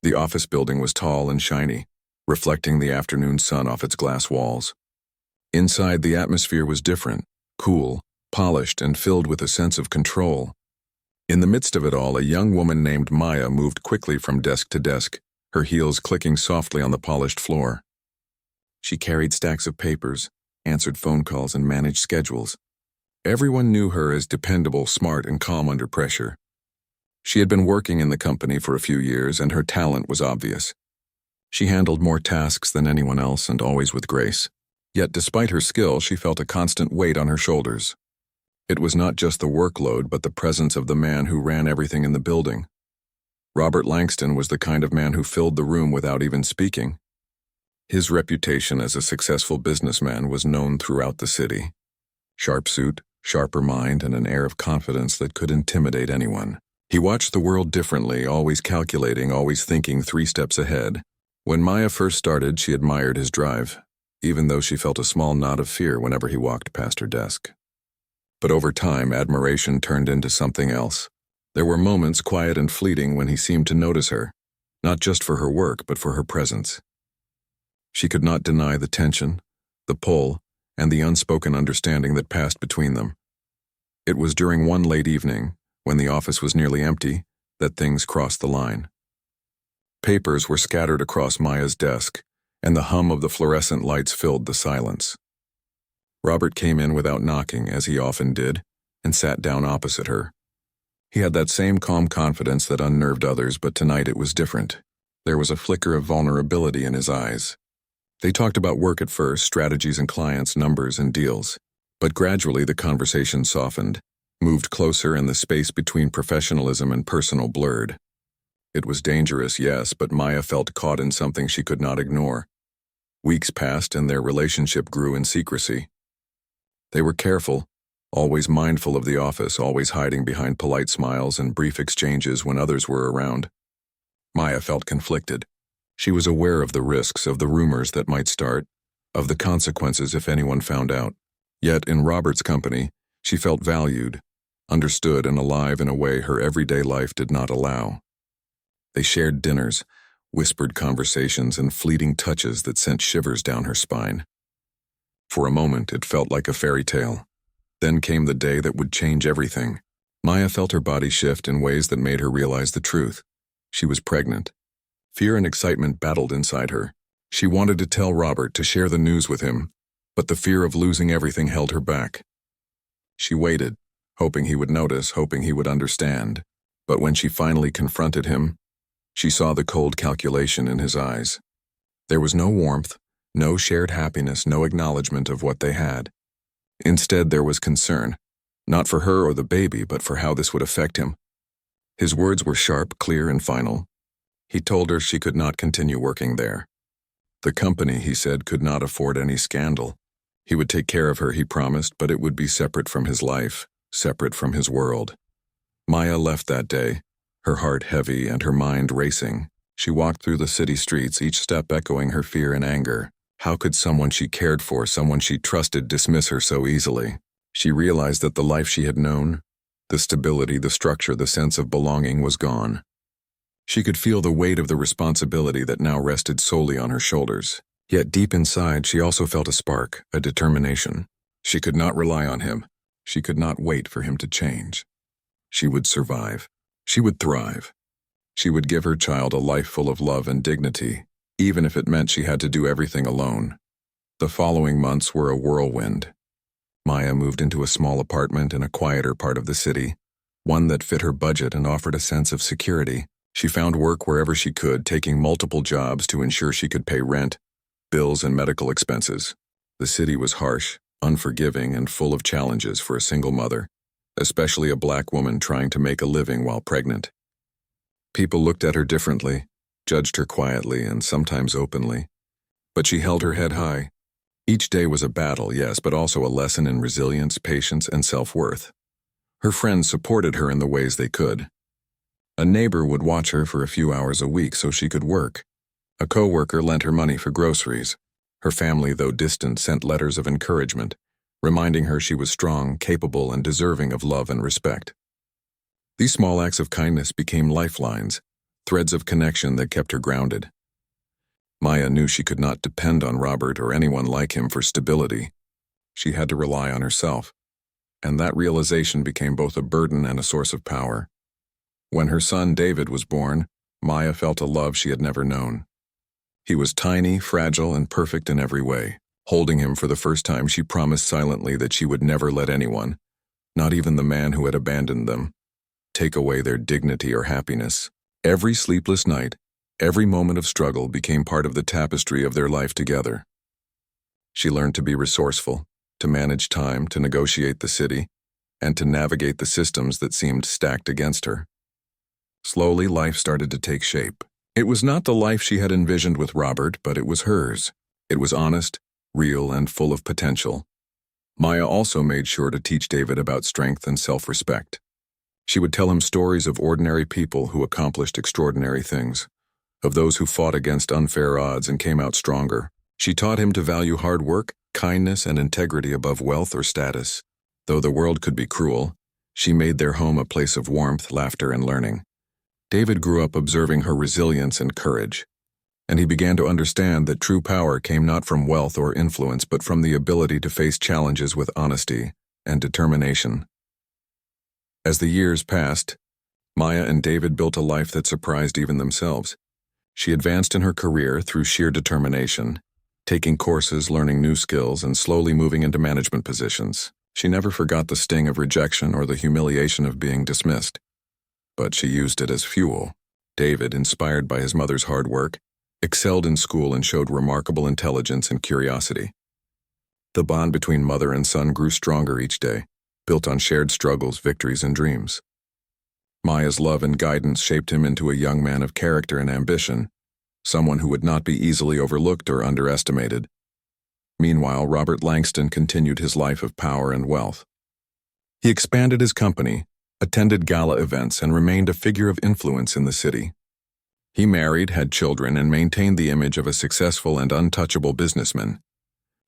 The office building was tall and shiny, reflecting the afternoon sun off its glass walls. Inside, the atmosphere was different, cool, polished, and filled with a sense of control. In the midst of it all, a young woman named Maya moved quickly from desk to desk, her heels clicking softly on the polished floor. She carried stacks of papers, answered phone calls, and managed schedules. Everyone knew her as dependable, smart, and calm under pressure. She had been working in the company for a few years, and her talent was obvious. She handled more tasks than anyone else, and always with grace. Yet despite her skill, she felt a constant weight on her shoulders. It was not just the workload, but the presence of the man who ran everything in the building. Robert Langston was the kind of man who filled the room without even speaking. His reputation as a successful businessman was known throughout the city. Sharp suit, sharper mind, and an air of confidence that could intimidate anyone. He watched the world differently, always calculating, always thinking 3 steps ahead. When Maya first started, she admired his drive, even though she felt a small knot of fear whenever he walked past her desk. But over time, admiration turned into something else. There were moments, quiet and fleeting, when he seemed to notice her, not just for her work, but for her presence. She could not deny the tension, the pull, and the unspoken understanding that passed between them. It was during one late evening, when the office was nearly empty, that things crossed the line. Papers were scattered across Maya's desk, and the hum of the fluorescent lights filled the silence. Robert came in without knocking, as he often did, and sat down opposite her. He had that same calm confidence that unnerved others, but tonight it was different. There was a flicker of vulnerability in his eyes. They talked about work at first, strategies and clients, numbers and deals. But gradually the conversation softened, moved closer, and the space between professionalism and personal blurred. It was dangerous, yes, but Maya felt caught in something she could not ignore. Weeks passed, and their relationship grew in secrecy. They were careful, always mindful of the office, always hiding behind polite smiles and brief exchanges when others were around. Maya felt conflicted. She was aware of the risks, of the rumors that might start, of the consequences if anyone found out. Yet, in Robert's company, she felt valued, understood, and alive in a way her everyday life did not allow. They shared dinners, whispered conversations, and fleeting touches that sent shivers down her spine. For a moment, it felt like a fairy tale. Then came the day that would change everything. Maya felt her body shift in ways that made her realize the truth. She was pregnant. Fear and excitement battled inside her. She wanted to tell Robert, to share the news with him, but the fear of losing everything held her back. She waited, hoping he would notice, hoping he would understand. But when she finally confronted him, she saw the cold calculation in his eyes. There was no warmth, no shared happiness, no acknowledgement of what they had. Instead, there was concern, not for her or the baby, but for how this would affect him. His words were sharp, clear, and final. He told her she could not continue working there. The company, he said, could not afford any scandal. He would take care of her, he promised, but it would be separate from his life, separate from his world. Maya left that day, her heart heavy and her mind racing. She walked through the city streets, each step echoing her fear and anger. How could someone she cared for, someone she trusted, dismiss her so easily? She realized that the life she had known, the stability, the structure, the sense of belonging was gone. She could feel the weight of the responsibility that now rested solely on her shoulders. Yet deep inside, she also felt a spark, a determination. She could not rely on him. She could not wait for him to change. She would survive. She would thrive. She would give her child a life full of love and dignity, even if it meant she had to do everything alone. The following months were a whirlwind. Maya moved into a small apartment in a quieter part of the city, one that fit her budget and offered a sense of security. She found work wherever she could, taking multiple jobs to ensure she could pay rent, bills, and medical expenses. The city was harsh, unforgiving, and full of challenges for a single mother, especially a black woman trying to make a living while pregnant. People looked at her differently, judged her quietly and sometimes openly. But she held her head high. Each day was a battle, yes, but also a lesson in resilience, patience, and self-worth. Her friends supported her in the ways they could. A neighbor would watch her for a few hours a week so she could work. A coworker lent her money for groceries. Her family, though distant, sent letters of encouragement, reminding her she was strong, capable, and deserving of love and respect. These small acts of kindness became lifelines, threads of connection that kept her grounded. Maya knew she could not depend on Robert or anyone like him for stability. She had to rely on herself, and that realization became both a burden and a source of power. When her son David was born, Maya felt a love she had never known. He was tiny, fragile, and perfect in every way. Holding him for the first time, she promised silently that she would never let anyone, not even the man who had abandoned them, take away their dignity or happiness. Every sleepless night, every moment of struggle became part of the tapestry of their life together. She learned to be resourceful, to manage time, to negotiate the city, and to navigate the systems that seemed stacked against her. Slowly, life started to take shape. It was not the life she had envisioned with Robert, but it was hers. It was honest, real, and full of potential. Maya also made sure to teach David about strength and self-respect. She would tell him stories of ordinary people who accomplished extraordinary things, of those who fought against unfair odds and came out stronger. She taught him to value hard work, kindness, and integrity above wealth or status. Though the world could be cruel, she made their home a place of warmth, laughter, and learning. David grew up observing her resilience and courage, and he began to understand that true power came not from wealth or influence but from the ability to face challenges with honesty and determination. As the years passed, Maya and David built a life that surprised even themselves. She advanced in her career through sheer determination, taking courses, learning new skills, and slowly moving into management positions. She never forgot the sting of rejection or the humiliation of being dismissed, but she used it as fuel. David, inspired by his mother's hard work, excelled in school and showed remarkable intelligence and curiosity. The bond between mother and son grew stronger each day, built on shared struggles, victories, and dreams. Maya's love and guidance shaped him into a young man of character and ambition, someone who would not be easily overlooked or underestimated. Meanwhile, Robert Langston continued his life of power and wealth. He expanded his company, attended gala events, and remained a figure of influence in the city. He married, had children, and maintained the image of a successful and untouchable businessman.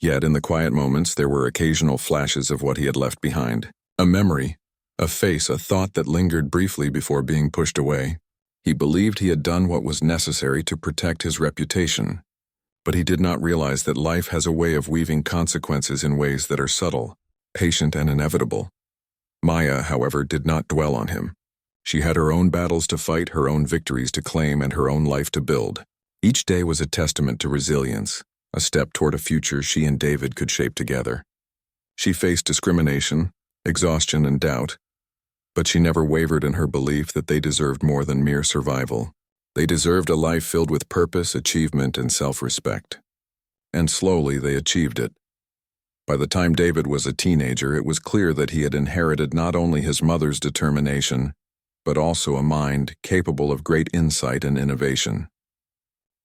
Yet in the quiet moments there were occasional flashes of what he had left behind. A memory, a face, a thought that lingered briefly before being pushed away. He believed he had done what was necessary to protect his reputation, but he did not realize that life has a way of weaving consequences in ways that are subtle, patient, and inevitable. Maya, however, did not dwell on him. She had her own battles to fight, her own victories to claim, and her own life to build. Each day was a testament to resilience, a step toward a future she and David could shape together. She faced discrimination, exhaustion, and doubt, but she never wavered in her belief that they deserved more than mere survival. They deserved a life filled with purpose, achievement, and self-respect. And slowly they achieved it. By the time David was a teenager, it was clear that he had inherited not only his mother's determination, but also a mind capable of great insight and innovation.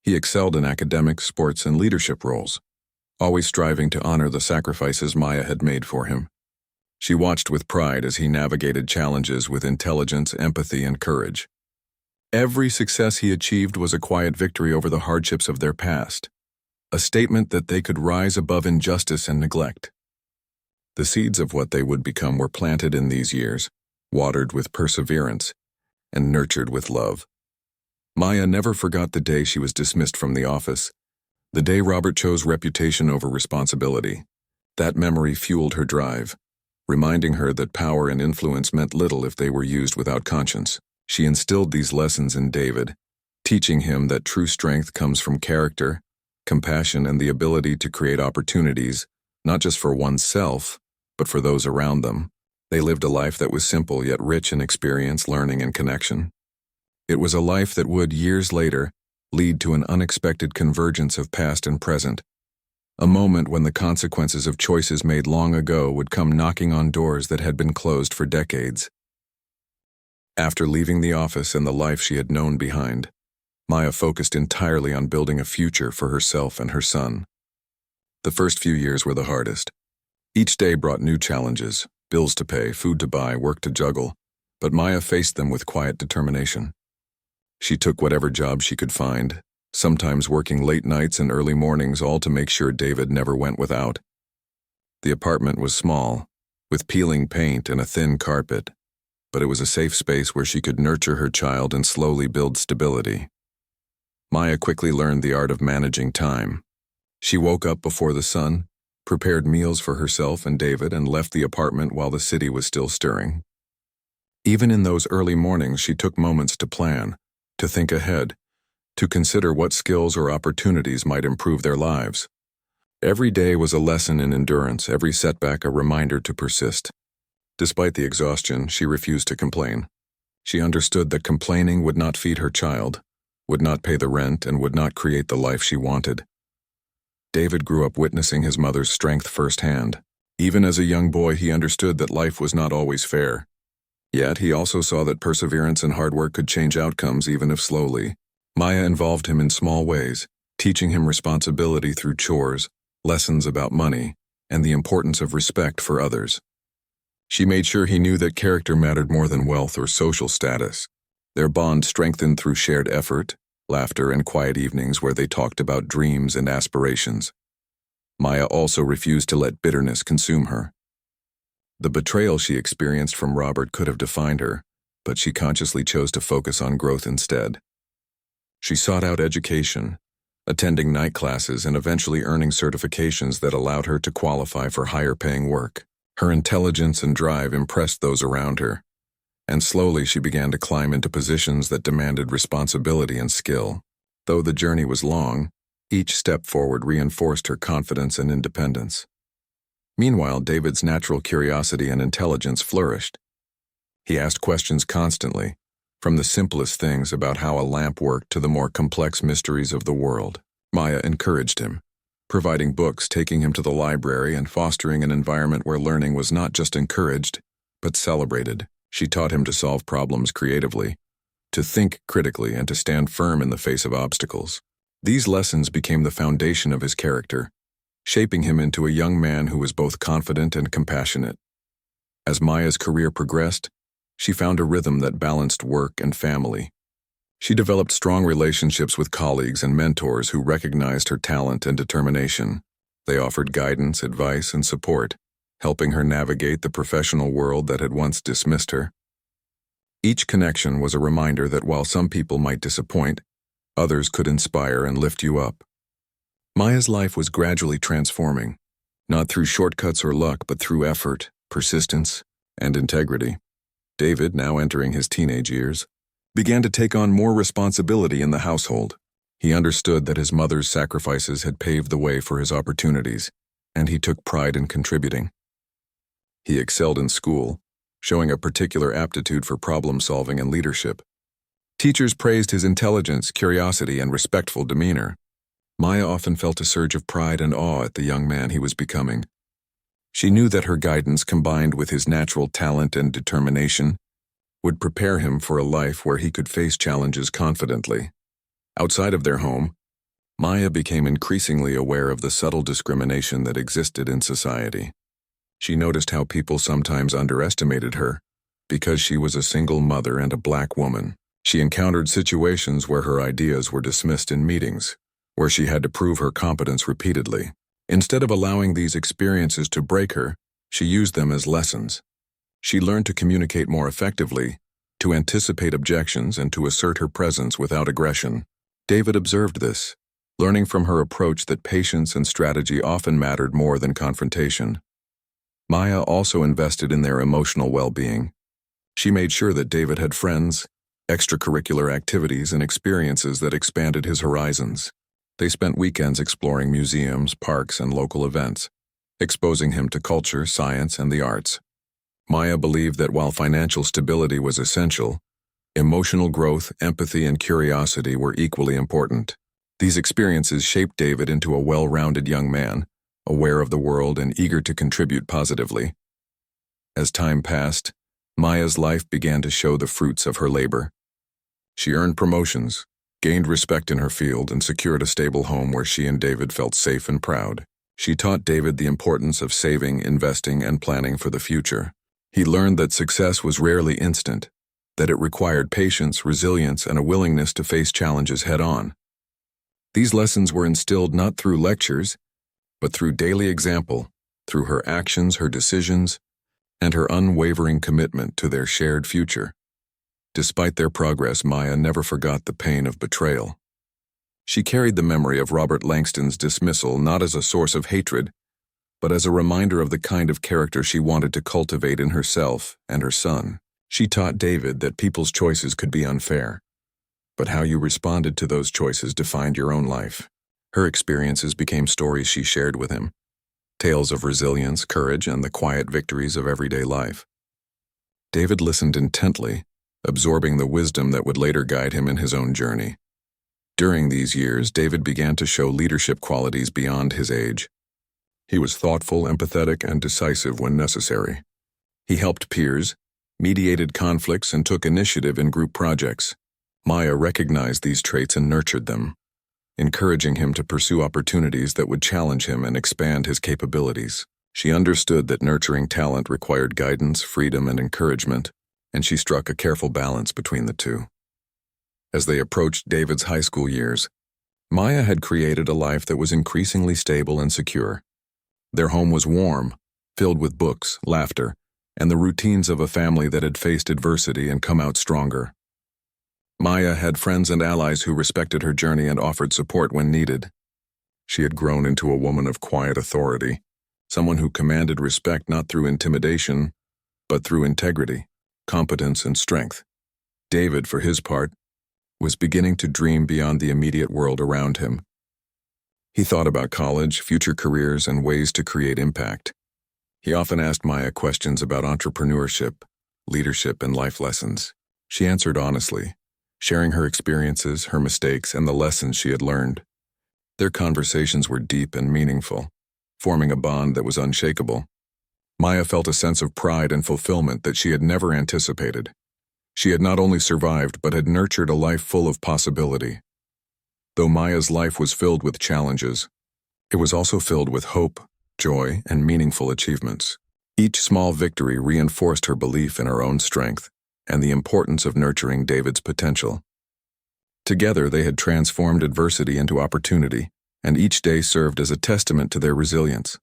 He excelled in academics, sports, and leadership roles, always striving to honor the sacrifices Maya had made for him. She watched with pride as he navigated challenges with intelligence, empathy, and courage. Every success he achieved was a quiet victory over the hardships of their past, a statement that they could rise above injustice and neglect. The seeds of what they would become were planted in these years, watered with perseverance, and nurtured with love. Maya never forgot the day she was dismissed from the office, the day Robert chose reputation over responsibility. That memory fueled her drive, reminding her that power and influence meant little if they were used without conscience. She instilled these lessons in David, teaching him that true strength comes from character, compassion, and the ability to create opportunities, not just for oneself, but for those around them. They lived a life that was simple yet rich in experience, learning, and connection. It was a life that would, years later, lead to an unexpected convergence of past and present, a moment when the consequences of choices made long ago would come knocking on doors that had been closed for decades. After leaving the office and the life she had known behind, Maya focused entirely on building a future for herself and her son. The first few years were the hardest. Each day brought new challenges, bills to pay, food to buy, work to juggle, but Maya faced them with quiet determination. She took whatever job she could find, sometimes working late nights and early mornings, all to make sure David never went without. The apartment was small, with peeling paint and a thin carpet, but it was a safe space where she could nurture her child and slowly build stability. Maya quickly learned the art of managing time. She woke up before the sun, prepared meals for herself and David, and left the apartment while the city was still stirring. Even in those early mornings, she took moments to plan, to think ahead, to consider what skills or opportunities might improve their lives. Every day was a lesson in endurance, every setback a reminder to persist. Despite the exhaustion, she refused to complain. She understood that complaining would not feed her child, would not pay the rent, and would not create the life she wanted. David grew up witnessing his mother's strength firsthand. Even as a young boy, he understood that life was not always fair. Yet, he also saw that perseverance and hard work could change outcomes even if slowly. Maya involved him in small ways, teaching him responsibility through chores, lessons about money, and the importance of respect for others. She made sure he knew that character mattered more than wealth or social status. Their bond strengthened through shared effort, laughter, and quiet evenings where they talked about dreams and aspirations. Maya also refused to let bitterness consume her. The betrayal she experienced from Robert could have defined her, but she consciously chose to focus on growth instead. She sought out education, attending night classes and eventually earning certifications that allowed her to qualify for higher-paying work. Her intelligence and drive impressed those around her, and slowly she began to climb into positions that demanded responsibility and skill. Though the journey was long, each step forward reinforced her confidence and independence. Meanwhile, David's natural curiosity and intelligence flourished. He asked questions constantly, from the simplest things about how a lamp worked to the more complex mysteries of the world. Maya encouraged him, providing books, taking him to the library, and fostering an environment where learning was not just encouraged, but celebrated. She taught him to solve problems creatively, to think critically, and to stand firm in the face of obstacles. These lessons became the foundation of his character, shaping him into a young man who was both confident and compassionate. As Maya's career progressed, she found a rhythm that balanced work and family. She developed strong relationships with colleagues and mentors who recognized her talent and determination. They offered guidance, advice, and support, helping her navigate the professional world that had once dismissed her. Each connection was a reminder that while some people might disappoint, others could inspire and lift you up. Maya's life was gradually transforming, not through shortcuts or luck, but through effort, persistence, and integrity. David, now entering his teenage years, began to take on more responsibility in the household. He understood that his mother's sacrifices had paved the way for his opportunities, and he took pride in contributing. He excelled in school, showing a particular aptitude for problem-solving and leadership. Teachers praised his intelligence, curiosity, and respectful demeanor. Maya often felt a surge of pride and awe at the young man he was becoming. She knew that her guidance, combined with his natural talent and determination, would prepare him for a life where he could face challenges confidently. Outside of their home, Maya became increasingly aware of the subtle discrimination that existed in society. She noticed how people sometimes underestimated her because she was a single mother and a black woman. She encountered situations where her ideas were dismissed in meetings, where she had to prove her competence repeatedly. Instead of allowing these experiences to break her, she used them as lessons. She learned to communicate more effectively, to anticipate objections, and to assert her presence without aggression. David observed this, learning from her approach that patience and strategy often mattered more than confrontation. Maya also invested in their emotional well-being. She made sure that David had friends, extracurricular activities, and experiences that expanded his horizons. They spent weekends exploring museums, parks, and local events, exposing him to culture, science, and the arts. Maya believed that while financial stability was essential, emotional growth, empathy, and curiosity were equally important. These experiences shaped David into a well-rounded young man, aware of the world and eager to contribute positively. As time passed, Maya's life began to show the fruits of her labor. She earned promotions, gained respect in her field, and secured a stable home where she and David felt safe and proud. She taught David the importance of saving, investing, and planning for the future. He learned that success was rarely instant, that it required patience, resilience, and a willingness to face challenges head-on. These lessons were instilled not through lectures, but through daily example, through her actions, her decisions, and her unwavering commitment to their shared future. Despite their progress, Maya never forgot the pain of betrayal. She carried the memory of Robert Langston's dismissal not as a source of hatred, but as a reminder of the kind of character she wanted to cultivate in herself and her son. She taught David that people's choices could be unfair, but how you responded to those choices defined your own life. Her experiences became stories she shared with him, tales of resilience, courage, and the quiet victories of everyday life. David listened intently, absorbing the wisdom that would later guide him in his own journey. During these years, David began to show leadership qualities beyond his age. He was thoughtful, empathetic, and decisive when necessary. He helped peers, mediated conflicts, and took initiative in group projects. Maya recognized these traits and nurtured them, encouraging him to pursue opportunities that would challenge him and expand his capabilities. She understood that nurturing talent required guidance, freedom, and encouragement, and she struck a careful balance between the two. As they approached David's high school years, Maya had created a life that was increasingly stable and secure. Their home was warm, filled with books, laughter, and the routines of a family that had faced adversity and come out stronger. Maya had friends and allies who respected her journey and offered support when needed. She had grown into a woman of quiet authority, someone who commanded respect not through intimidation, but through integrity, competence, and strength. David, for his part, was beginning to dream beyond the immediate world around him. He thought about college, future careers, and ways to create impact. He often asked Maya questions about entrepreneurship, leadership, and life lessons. She answered honestly, sharing her experiences, her mistakes, and the lessons she had learned. Their conversations were deep and meaningful, forming a bond that was unshakable. Maya felt a sense of pride and fulfillment that she had never anticipated. She had not only survived, but had nurtured a life full of possibility. Though Maya's life was filled with challenges, it was also filled with hope, joy, and meaningful achievements. Each small victory reinforced her belief in her own strength and the importance of nurturing David's potential. Together, they had transformed adversity into opportunity, and each day served as a testament to their resilience.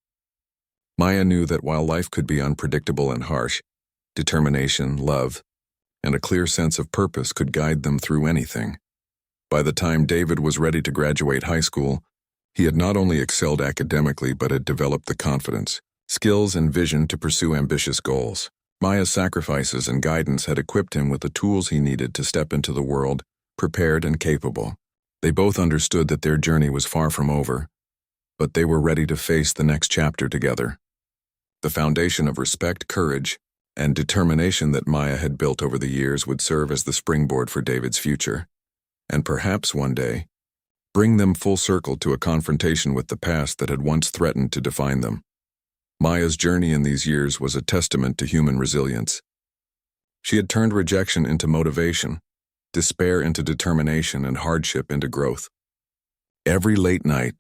Maya knew that while life could be unpredictable and harsh, determination, love, and a clear sense of purpose could guide them through anything. By the time David was ready to graduate high school, he had not only excelled academically but had developed the confidence, skills, and vision to pursue ambitious goals. Maya's sacrifices and guidance had equipped him with the tools he needed to step into the world, prepared and capable. They both understood that their journey was far from over, but they were ready to face the next chapter together. The foundation of respect, courage, and determination that Maya had built over the years would serve as the springboard for David's future, and perhaps one day, bring them full circle to a confrontation with the past that had once threatened to define them. Maya's journey in these years was a testament to human resilience. She had turned rejection into motivation, despair into determination, and hardship into growth. Every late night,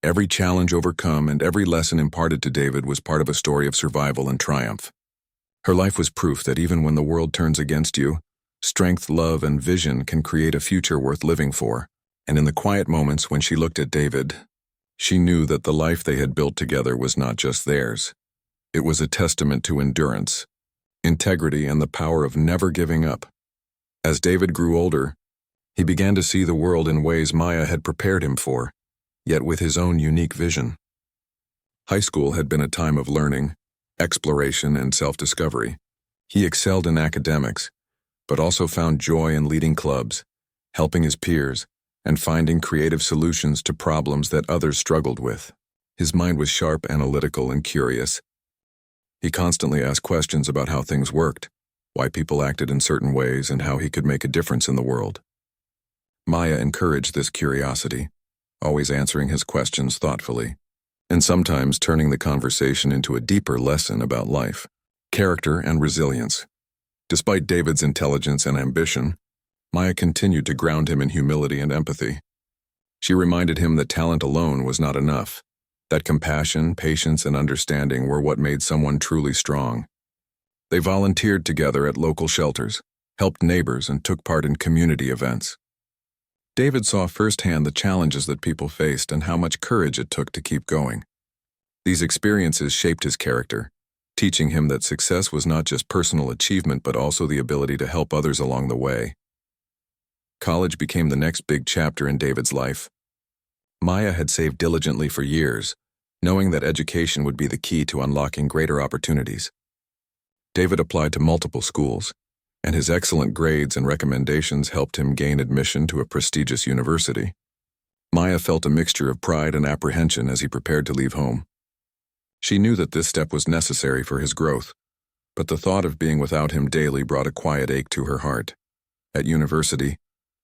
every challenge overcome, and every lesson imparted to David was part of a story of survival and triumph. Her life was proof that even when the world turns against you, strength, love, and vision can create a future worth living for. And in the quiet moments when she looked at David, she knew that the life they had built together was not just theirs. It was a testament to endurance, integrity, and the power of never giving up. As David grew older, he began to see the world in ways Maya had prepared him for, yet with his own unique vision. High school had been a time of learning, exploration, and self-discovery. He excelled in academics, but also found joy in leading clubs, helping his peers, and finding creative solutions to problems that others struggled with. His mind was sharp, analytical, and curious. He constantly asked questions about how things worked, why people acted in certain ways, and how he could make a difference in the world. Maya encouraged this curiosity, always answering his questions thoughtfully, and sometimes turning the conversation into a deeper lesson about life, character, and resilience. Despite David's intelligence and ambition, Maya continued to ground him in humility and empathy. She reminded him that talent alone was not enough, that compassion, patience, and understanding were what made someone truly strong. They volunteered together at local shelters, helped neighbors, and took part in community events. David saw firsthand the challenges that people faced and how much courage it took to keep going. These experiences shaped his character, teaching him that success was not just personal achievement but also the ability to help others along the way. College became the next big chapter in David's life. Maya had saved diligently for years, knowing that education would be the key to unlocking greater opportunities. David applied to multiple schools, and his excellent grades and recommendations helped him gain admission to a prestigious university. Maya felt a mixture of pride and apprehension as he prepared to leave home. She knew that this step was necessary for his growth, but the thought of being without him daily brought a quiet ache to her heart. At university,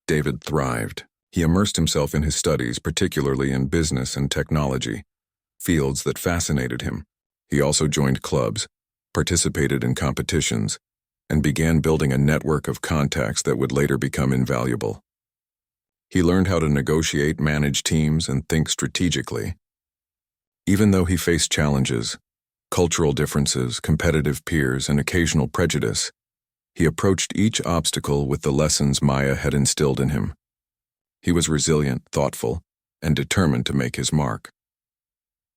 David thrived. He immersed himself in his studies, particularly in business and technology, fields that fascinated him. He also joined clubs, participated in competitions, and began building a network of contacts that would later become invaluable. He learned how to negotiate, manage teams, and think strategically. Even though he faced challenges, cultural differences, competitive peers, and occasional prejudice, he approached each obstacle with the lessons Maya had instilled in him. He was resilient, thoughtful, and determined to make his mark.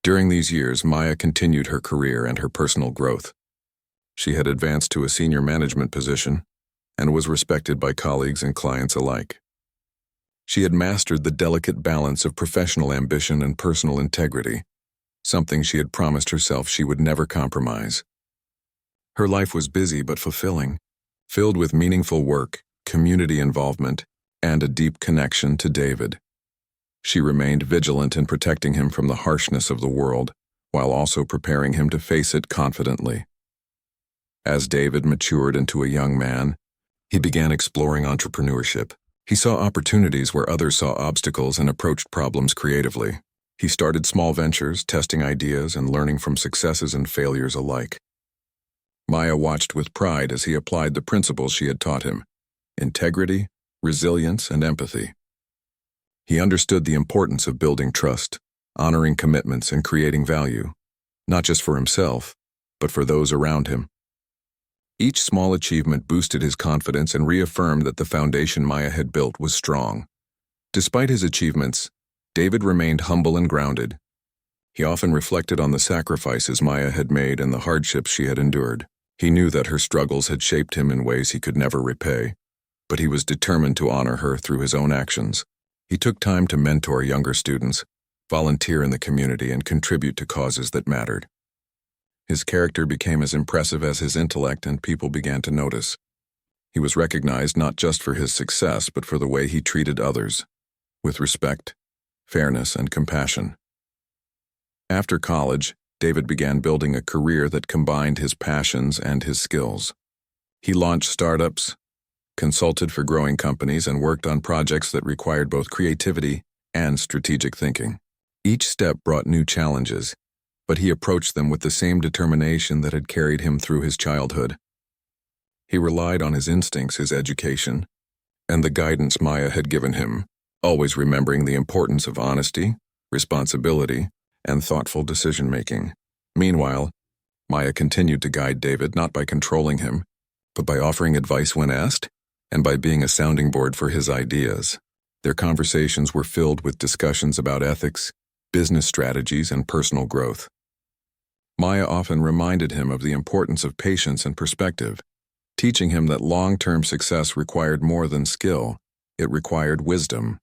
During these years, Maya continued her career and her personal growth. She had advanced to a senior management position and was respected by colleagues and clients alike. She had mastered the delicate balance of professional ambition and personal integrity, something she had promised herself she would never compromise. Her life was busy but fulfilling, filled with meaningful work, community involvement, and a deep connection to David. She remained vigilant in protecting him from the harshness of the world, while also preparing him to face it confidently. As David matured into a young man, he began exploring entrepreneurship. He saw opportunities where others saw obstacles and approached problems creatively. He started small ventures, testing ideas and learning from successes and failures alike. Maya watched with pride as he applied the principles she had taught him: integrity, resilience, and empathy. He understood the importance of building trust, honoring commitments, and creating value, not just for himself, but for those around him. Each small achievement boosted his confidence and reaffirmed that the foundation Maya had built was strong. Despite his achievements, David remained humble and grounded. He often reflected on the sacrifices Maya had made and the hardships she had endured. He knew that her struggles had shaped him in ways he could never repay, but he was determined to honor her through his own actions. He took time to mentor younger students, volunteer in the community, and contribute to causes that mattered. His character became as impressive as his intellect, and people began to notice. He was recognized not just for his success, but for the way he treated others, with respect, fairness, and compassion. After college, David began building a career that combined his passions and his skills. He launched startups, consulted for growing companies, and worked on projects that required both creativity and strategic thinking. Each step brought new challenges, but he approached them with the same determination that had carried him through his childhood. He relied on his instincts, his education, and the guidance Maya had given him, always remembering the importance of honesty, responsibility, and thoughtful decision-making. Meanwhile, Maya continued to guide David not by controlling him, but by offering advice when asked, and by being a sounding board for his ideas. Their conversations were filled with discussions about ethics, business strategies, and personal growth. Maya often reminded him of the importance of patience and perspective, teaching him that long-term success required more than skill, it required wisdom.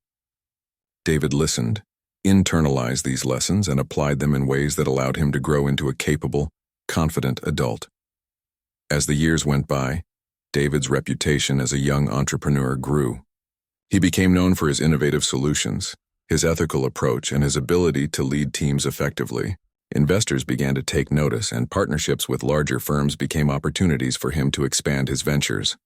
David listened, internalized these lessons, and applied them in ways that allowed him to grow into a capable, confident adult. As the years went by, David's reputation as a young entrepreneur grew. He became known for his innovative solutions, his ethical approach, and his ability to lead teams effectively. Investors began to take notice, and partnerships with larger firms became opportunities for him to expand his ventures.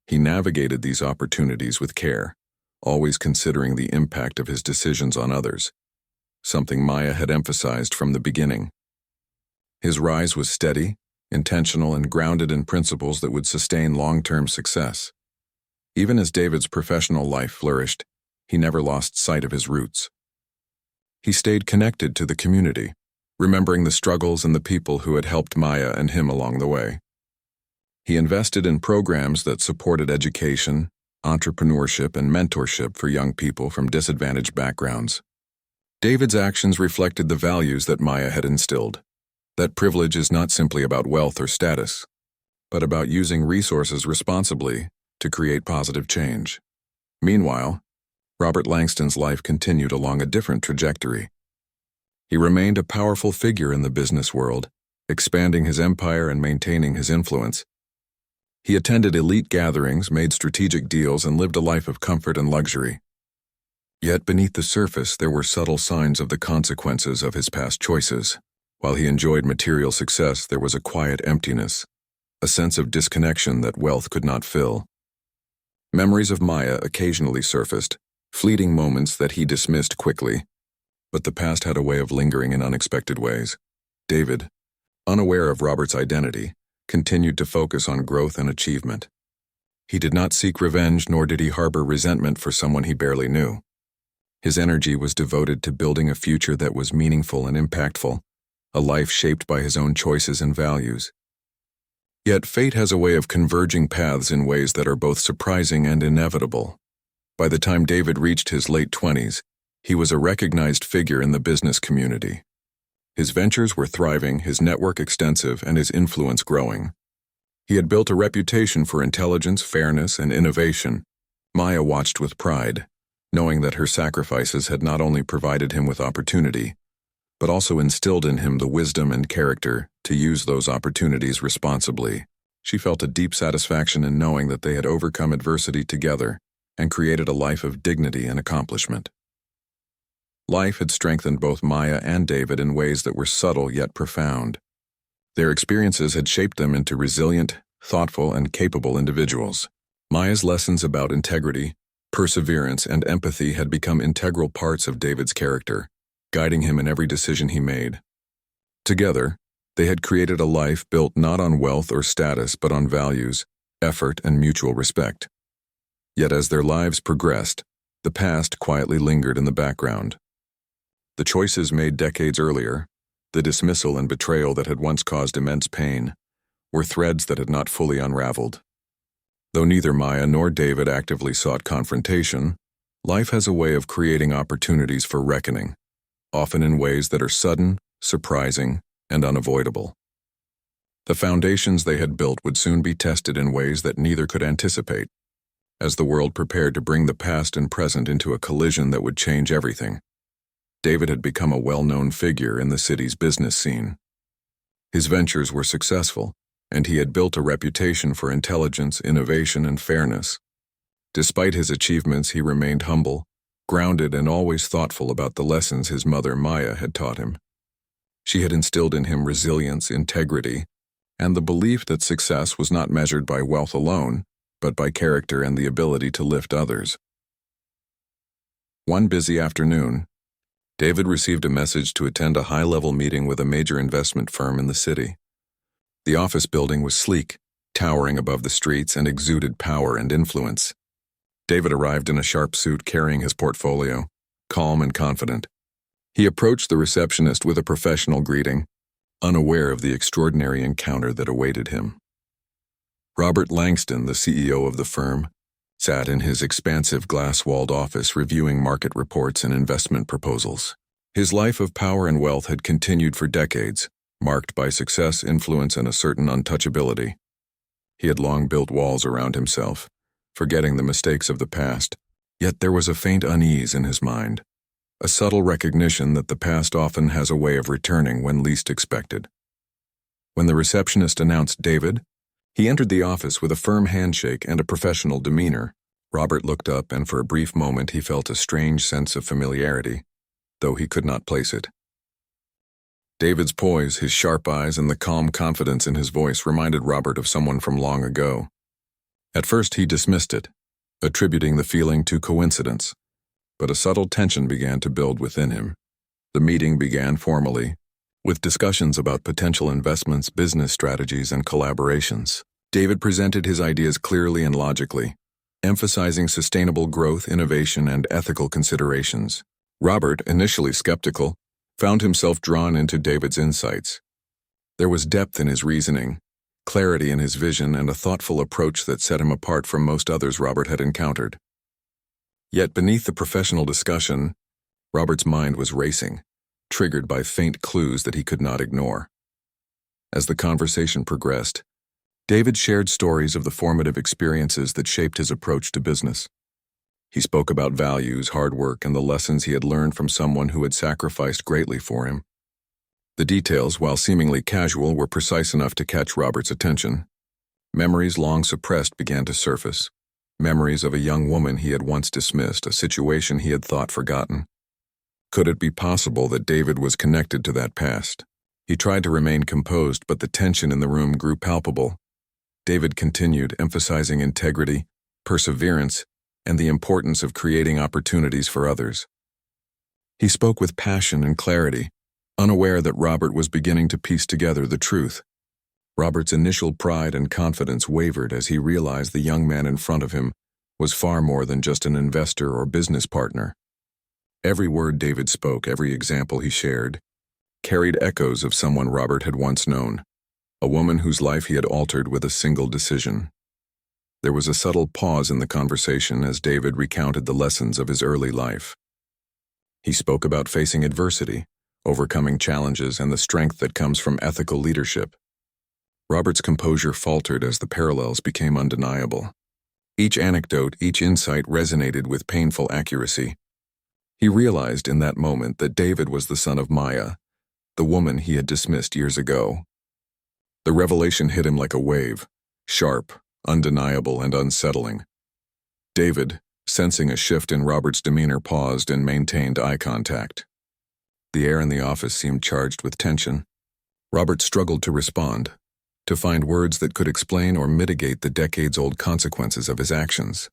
He navigated these opportunities with care, always considering the impact of his decisions on others, something Maya had emphasized from the beginning. His rise was steady, intentional, and grounded in principles that would sustain long-term success. Even as David's professional life flourished, he never lost sight of his roots. He stayed connected to the community, remembering the struggles and the people who had helped Maya and him along the way. He invested in programs that supported education, entrepreneurship, and mentorship for young people from disadvantaged backgrounds. David's actions reflected the values that Maya had instilled: That privilege is not simply about wealth or status, but about using resources responsibly to create positive change. Meanwhile, Robert Langston's life continued along a different trajectory. He remained a powerful figure in the business world, expanding his empire and maintaining his influence. He attended elite gatherings, made strategic deals, and lived a life of comfort and luxury. Yet beneath the surface, there were subtle signs of the consequences of his past choices. While he enjoyed material success, there was a quiet emptiness, a sense of disconnection that wealth could not fill. Memories of Maya occasionally surfaced, fleeting moments that he dismissed quickly, but the past had a way of lingering in unexpected ways. David, unaware of Robert's identity, continued to focus on growth and achievement. He did not seek revenge, nor did he harbor resentment for someone he barely knew. His energy was devoted to building a future that was meaningful and impactful, a life shaped by his own choices and values. Yet fate has a way of converging paths in ways that are both surprising and inevitable. By the time David reached his late 20s, he was a recognized figure in the business community. His ventures were thriving, his network extensive, and his influence growing. He had built a reputation for intelligence, fairness, and innovation. Maya watched with pride, knowing that her sacrifices had not only provided him with opportunity, but also instilled in him the wisdom and character to use those opportunities responsibly. She felt a deep satisfaction in knowing that they had overcome adversity together and created a life of dignity and accomplishment. Life had strengthened both Maya and David in ways that were subtle yet profound. Their experiences had shaped them into resilient, thoughtful, and capable individuals. Maya's lessons about integrity, perseverance, and empathy had become integral parts of David's character, guiding him in every decision he made. Together, they had created a life built not on wealth or status but on values, effort, and mutual respect. Yet as their lives progressed, the past quietly lingered in the background. The choices made decades earlier, the dismissal and betrayal that had once caused immense pain, were threads that had not fully unraveled. Though neither Maya nor David actively sought confrontation, life has a way of creating opportunities for reckoning, often in ways that are sudden, surprising, and unavoidable. The foundations they had built would soon be tested in ways that neither could anticipate, as the world prepared to bring the past and present into a collision that would change everything. David had become a well-known figure in the city's business scene. His ventures were successful, and he had built a reputation for intelligence, innovation, and fairness. Despite his achievements, he remained humble, grounded, and always thoughtful about the lessons his mother Maya had taught him. She had instilled in him resilience, integrity, and the belief that success was not measured by wealth alone, but by character and the ability to lift others. One busy afternoon, David received a message to attend a high-level meeting with a major investment firm in the city. The office building was sleek, towering above the streets, and exuded power and influence. David arrived in a sharp suit carrying his portfolio, calm and confident. He approached the receptionist with a professional greeting, unaware of the extraordinary encounter that awaited him. Robert Langston, the CEO of the firm, sat in his expansive glass-walled office reviewing market reports and investment proposals. His life of power and wealth had continued for decades, marked by success, influence, and a certain untouchability. He had long built walls around himself, forgetting the mistakes of the past, yet there was a faint unease in his mind, a subtle recognition that the past often has a way of returning when least expected. When the receptionist announced David, he entered the office with a firm handshake and a professional demeanor. Robert looked up, and for a brief moment he felt a strange sense of familiarity, though he could not place it. David's poise, his sharp eyes, and the calm confidence in his voice reminded Robert of someone from long ago. At first he dismissed it, attributing the feeling to coincidence, but a subtle tension began to build within him. The meeting began formally, with discussions about potential investments, business strategies, and collaborations. David presented his ideas clearly and logically, emphasizing sustainable growth, innovation, and ethical considerations. Robert, initially skeptical, found himself drawn into David's insights. There was depth in his reasoning, clarity in his vision, and a thoughtful approach that set him apart from most others Robert had encountered. Yet beneath the professional discussion, Robert's mind was racing, triggered by faint clues that he could not ignore. As the conversation progressed, David shared stories of the formative experiences that shaped his approach to business. He spoke about values, hard work, and the lessons he had learned from someone who had sacrificed greatly for him. The details, while seemingly casual, were precise enough to catch Robert's attention. Memories long suppressed began to surface. Memories of a young woman he had once dismissed, a situation he had thought forgotten. Could it be possible that David was connected to that past? He tried to remain composed, but the tension in the room grew palpable. David continued, emphasizing integrity, perseverance, and the importance of creating opportunities for others. He spoke with passion and clarity, unaware that Robert was beginning to piece together the truth. Robert's initial pride and confidence wavered as he realized the young man in front of him was far more than just an investor or business partner. Every word David spoke, every example he shared, carried echoes of someone Robert had once known, a woman whose life he had altered with a single decision. There was a subtle pause in the conversation as David recounted the lessons of his early life. He spoke about facing adversity, overcoming challenges, and the strength that comes from ethical leadership. Robert's composure faltered as the parallels became undeniable. Each anecdote, each insight resonated with painful accuracy. He realized in that moment that David was the son of Maya, the woman he had dismissed years ago. The revelation hit him like a wave, sharp, undeniable, and unsettling. David, sensing a shift in Robert's demeanor, paused and maintained eye contact. The air in the office seemed charged with tension. Robert struggled to respond, to find words that could explain or mitigate the decades-old consequences of his actions.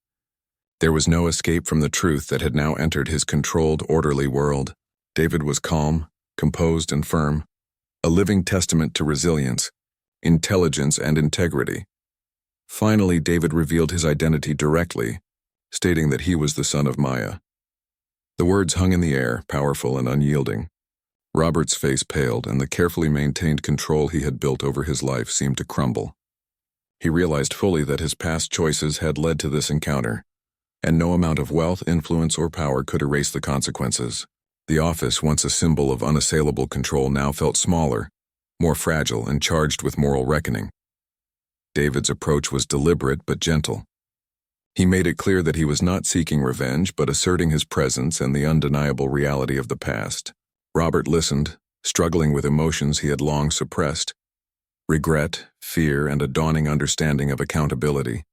There was no escape from the truth that had now entered his controlled, orderly world. David was calm, composed, and firm, a living testament to resilience, intelligence, and integrity. Finally, David revealed his identity directly, stating that he was the son of Maya. The words hung in the air, powerful and unyielding. Robert's face paled, and the carefully maintained control he had built over his life seemed to crumble. He realized fully that his past choices had led to this encounter, and no amount of wealth, influence, or power could erase the consequences. The office, once a symbol of unassailable control, now felt smaller, more fragile, and charged with moral reckoning. David's approach was deliberate but gentle. He made it clear that he was not seeking revenge, but asserting his presence and the undeniable reality of the past. Robert listened, struggling with emotions he had long suppressed: regret, fear, and a dawning understanding of accountability.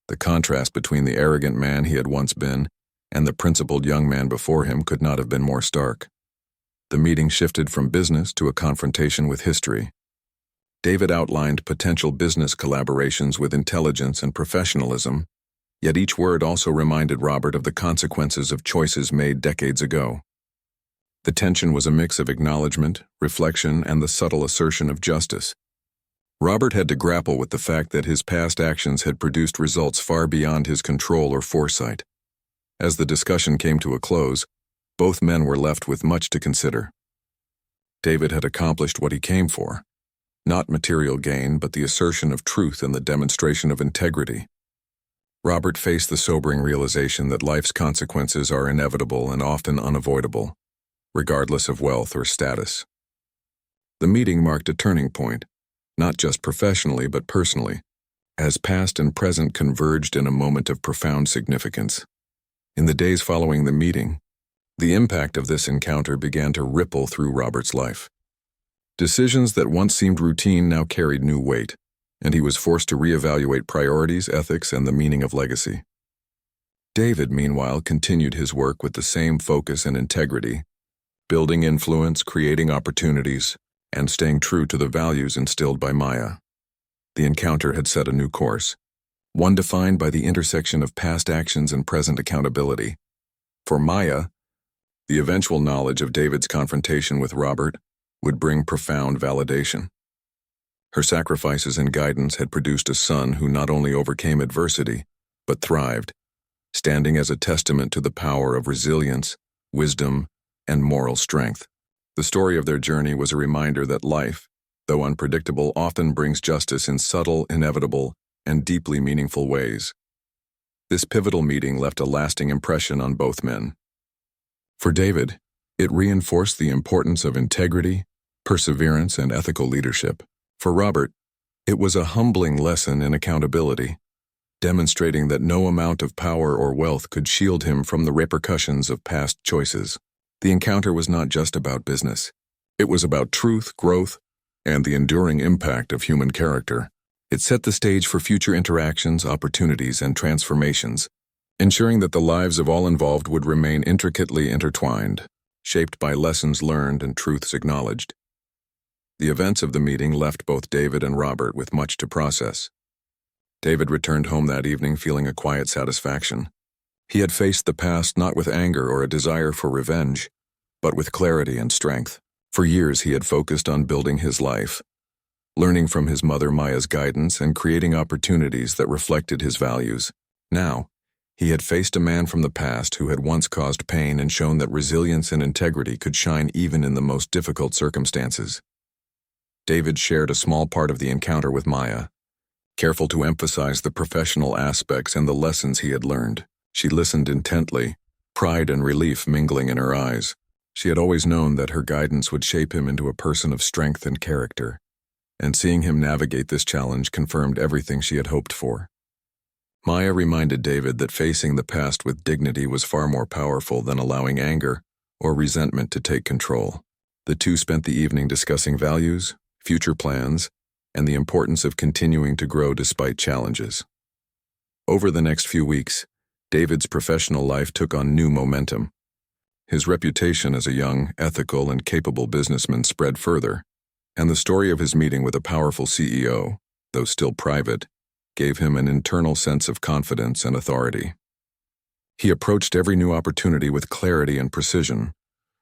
The contrast between the arrogant man he had once been and the principled young man before him could not have been more stark. The meeting shifted from business to a confrontation with history. David outlined potential business collaborations with intelligence and professionalism, yet each word also reminded Robert of the consequences of choices made decades ago. The tension was a mix of acknowledgement, reflection, and the subtle assertion of justice. Robert had to grapple with the fact that his past actions had produced results far beyond his control or foresight. As the discussion came to a close, both men were left with much to consider. David had accomplished what he came for, not material gain, but the assertion of truth and the demonstration of integrity. Robert faced the sobering realization that life's consequences are inevitable and often unavoidable, regardless of wealth or status. The meeting marked a turning point, not just professionally but personally, as past and present converged in a moment of profound significance. In the days following the meeting, the impact of this encounter began to ripple through Robert's life. Decisions that once seemed routine now carried new weight, and he was forced to reevaluate priorities, ethics, and the meaning of legacy. David, meanwhile, continued his work with the same focus and integrity, building influence, creating opportunities, and staying true to the values instilled by Maya. The encounter had set a new course, one defined by the intersection of past actions and present accountability. For Maya, the eventual knowledge of David's confrontation with Robert would bring profound validation. Her sacrifices and guidance had produced a son who not only overcame adversity, but thrived, standing as a testament to the power of resilience, wisdom, and moral strength. The story of their journey was a reminder that life, though unpredictable, often brings justice in subtle, inevitable, and deeply meaningful ways. This pivotal meeting left a lasting impression on both men. For David, it reinforced the importance of integrity, perseverance, and ethical leadership. For Robert, it was a humbling lesson in accountability, demonstrating that no amount of power or wealth could shield him from the repercussions of past choices. The encounter was not just about business. It was about truth, growth, and the enduring impact of human character. It set the stage for future interactions, opportunities, and transformations, ensuring that the lives of all involved would remain intricately intertwined, shaped by lessons learned and truths acknowledged. The events of the meeting left both David and Robert with much to process. David returned home that evening feeling a quiet satisfaction. He had faced the past not with anger or a desire for revenge, but with clarity and strength. For years he had focused on building his life, learning from his mother Maya's guidance and creating opportunities that reflected his values. Now, he had faced a man from the past who had once caused pain and shown that resilience and integrity could shine even in the most difficult circumstances. David shared a small part of the encounter with Maya, careful to emphasize the professional aspects and the lessons he had learned. She listened intently, pride and relief mingling in her eyes. She had always known that her guidance would shape him into a person of strength and character, and seeing him navigate this challenge confirmed everything she had hoped for. Maya reminded David that facing the past with dignity was far more powerful than allowing anger or resentment to take control. The two spent the evening discussing values, future plans, and the importance of continuing to grow despite challenges. Over the next few weeks, David's professional life took on new momentum. His reputation as a young, ethical, and capable businessman spread further, and the story of his meeting with a powerful CEO, though still private, gave him an internal sense of confidence and authority. He approached every new opportunity with clarity and precision,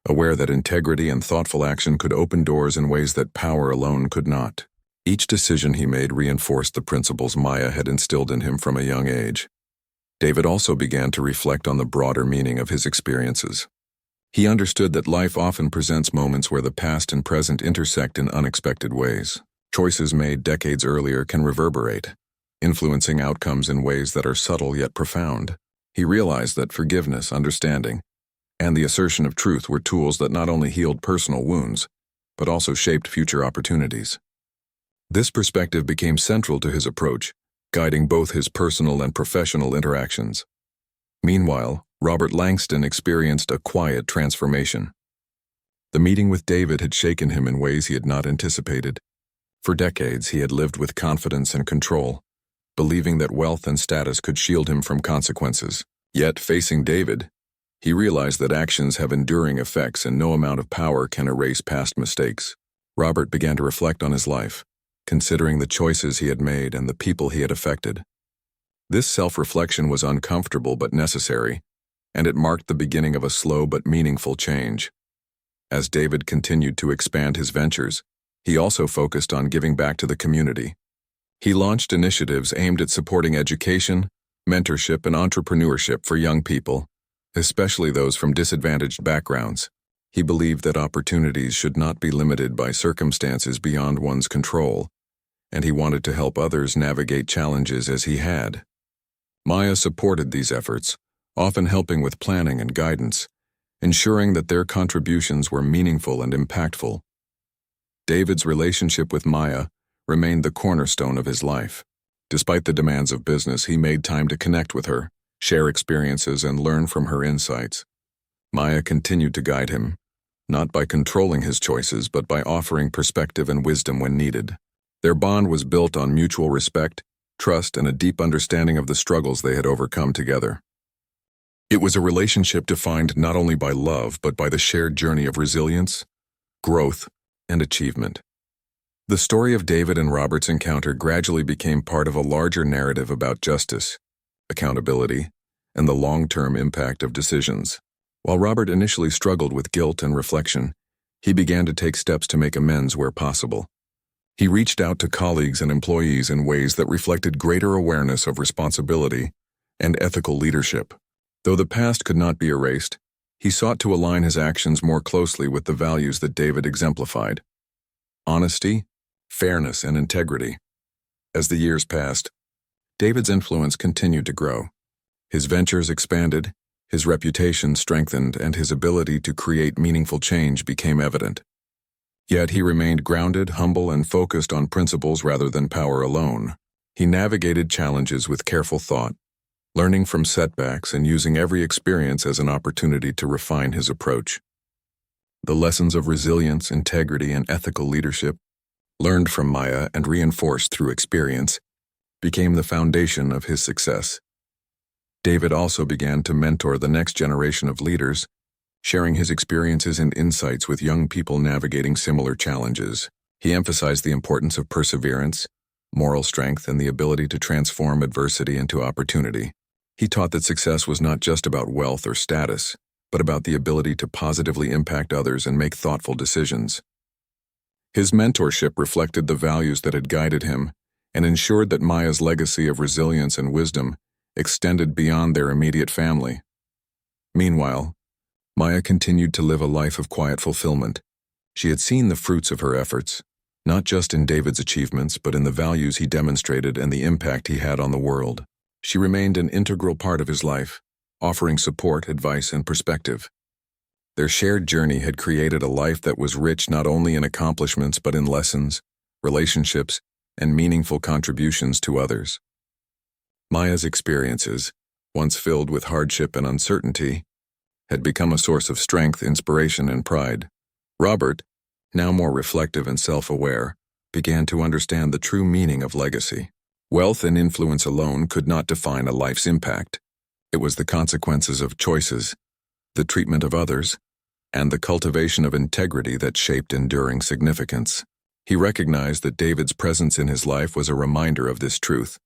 aware that integrity and thoughtful action could open doors in ways that power alone could not. Each decision he made reinforced the principles Maya had instilled in him from a young age. David also began to reflect on the broader meaning of his experiences. He understood that life often presents moments where the past and present intersect in unexpected ways. Choices made decades earlier can reverberate, influencing outcomes in ways that are subtle yet profound. He realized that forgiveness, understanding, and the assertion of truth were tools that not only healed personal wounds, but also shaped future opportunities. This perspective became central to his approach, guiding both his personal and professional interactions. Meanwhile, Robert Langston experienced a quiet transformation. The meeting with David had shaken him in ways he had not anticipated. For decades, he had lived with confidence and control, believing that wealth and status could shield him from consequences. Yet, facing David, he realized that actions have enduring effects and no amount of power can erase past mistakes. Robert began to reflect on his life, considering the choices he had made and the people he had affected. This self-reflection was uncomfortable but necessary, and it marked the beginning of a slow but meaningful change. As David continued to expand his ventures, he also focused on giving back to the community. He launched initiatives aimed at supporting education, mentorship, and entrepreneurship for young people, especially those from disadvantaged backgrounds. He believed that opportunities should not be limited by circumstances beyond one's control, and he wanted to help others navigate challenges as he had. Maya supported these efforts, often helping with planning and guidance, ensuring that their contributions were meaningful and impactful. David's relationship with Maya remained the cornerstone of his life. Despite the demands of business, he made time to connect with her, share experiences, and learn from her insights. Maya continued to guide him, not by controlling his choices, but by offering perspective and wisdom when needed. Their bond was built on mutual respect, trust, and a deep understanding of the struggles they had overcome together. It was a relationship defined not only by love, but by the shared journey of resilience, growth, and achievement. The story of David and Robert's encounter gradually became part of a larger narrative about justice, accountability, and the long-term impact of decisions. While Robert initially struggled with guilt and reflection, he began to take steps to make amends where possible. He reached out to colleagues and employees in ways that reflected greater awareness of responsibility and ethical leadership. Though the past could not be erased, he sought to align his actions more closely with the values that David exemplified: honesty, fairness, and integrity. As the years passed, David's influence continued to grow. His ventures expanded, his reputation strengthened, and his ability to create meaningful change became evident. Yet he remained grounded, humble, and focused on principles rather than power alone. He navigated challenges with careful thought, learning from setbacks and using every experience as an opportunity to refine his approach. The lessons of resilience, integrity, and ethical leadership, learned from Maya and reinforced through experience, became the foundation of his success. David also began to mentor the next generation of leaders, sharing his experiences and insights with young people navigating similar challenges. He emphasized the importance of perseverance, moral strength, and the ability to transform adversity into opportunity. He taught that success was not just about wealth or status, but about the ability to positively impact others and make thoughtful decisions. His mentorship reflected the values that had guided him and ensured that Maya's legacy of resilience and wisdom extended beyond their immediate family. Meanwhile, Maya continued to live a life of quiet fulfillment. She had seen the fruits of her efforts, not just in David's achievements, but in the values he demonstrated and the impact he had on the world. She remained an integral part of his life, offering support, advice, and perspective. Their shared journey had created a life that was rich not only in accomplishments but in lessons, relationships, and meaningful contributions to others. Maya's experiences, once filled with hardship and uncertainty, had become a source of strength, inspiration, and pride. Robert, now more reflective and self-aware, began to understand the true meaning of legacy. Wealth and influence alone could not define a life's impact. It was the consequences of choices, the treatment of others, and the cultivation of integrity that shaped enduring significance. He recognized that David's presence in his life was a reminder of this truth,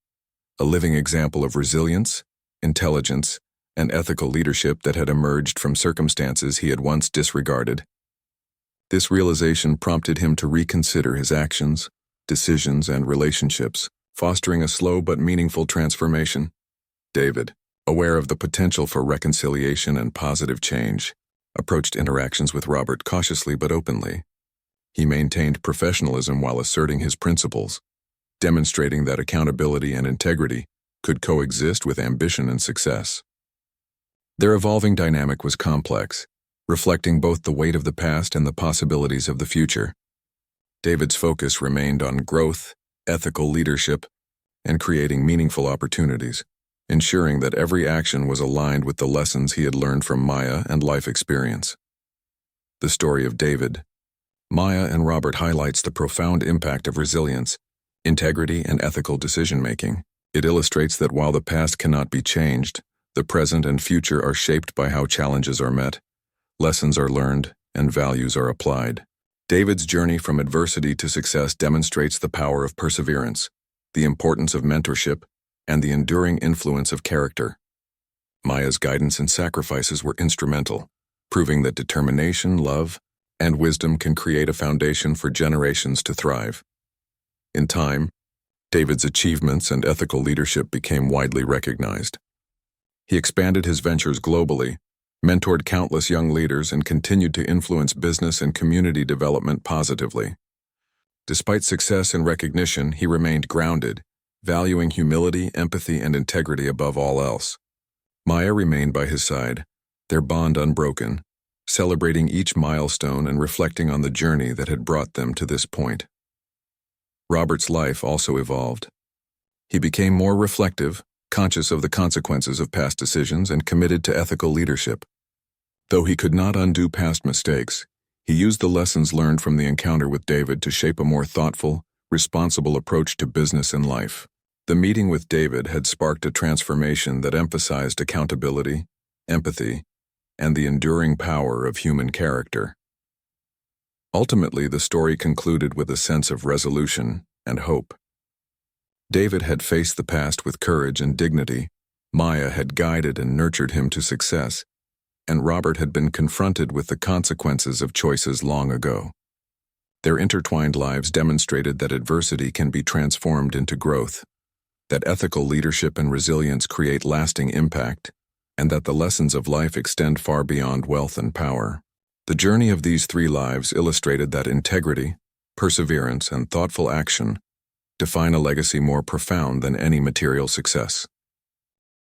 a living example of resilience, intelligence, and ethical leadership that had emerged from circumstances he had once disregarded. This realization prompted him to reconsider his actions, decisions, and relationships, fostering a slow but meaningful transformation. David, aware of the potential for reconciliation and positive change, approached interactions with Robert cautiously but openly. He maintained professionalism while asserting his principles, demonstrating that accountability and integrity could coexist with ambition and success. Their evolving dynamic was complex, reflecting both the weight of the past and the possibilities of the future. David's focus remained on growth, ethical leadership, and creating meaningful opportunities, ensuring that every action was aligned with the lessons he had learned from Maya and life experience. The story of David, Maya, and Robert highlights the profound impact of resilience, integrity, and ethical decision-making. It illustrates that while the past cannot be changed, the present and future are shaped by how challenges are met, lessons are learned, and values are applied. David's journey from adversity to success demonstrates the power of perseverance, the importance of mentorship, and the enduring influence of character. Maya's guidance and sacrifices were instrumental, proving that determination, love, and wisdom can create a foundation for generations to thrive. In time, David's achievements and ethical leadership became widely recognized. He expanded his ventures globally, mentored countless young leaders, and continued to influence business and community development positively. Despite success and recognition, he remained grounded, valuing humility, empathy, and integrity above all else. Maya remained by his side, their bond unbroken, celebrating each milestone and reflecting on the journey that had brought them to this point. Robert's life also evolved. He became more reflective, conscious of the consequences of past decisions, and committed to ethical leadership. Though he could not undo past mistakes, he used the lessons learned from the encounter with David to shape a more thoughtful, responsible approach to business and life. The meeting with David had sparked a transformation that emphasized accountability, empathy, and the enduring power of human character. Ultimately, the story concluded with a sense of resolution and hope. David had faced the past with courage and dignity, Maya had guided and nurtured him to success, and Robert had been confronted with the consequences of choices long ago. Their intertwined lives demonstrated that adversity can be transformed into growth, that ethical leadership and resilience create lasting impact, and that the lessons of life extend far beyond wealth and power. The journey of these three lives illustrated that integrity, perseverance, and thoughtful action define a legacy more profound than any material success.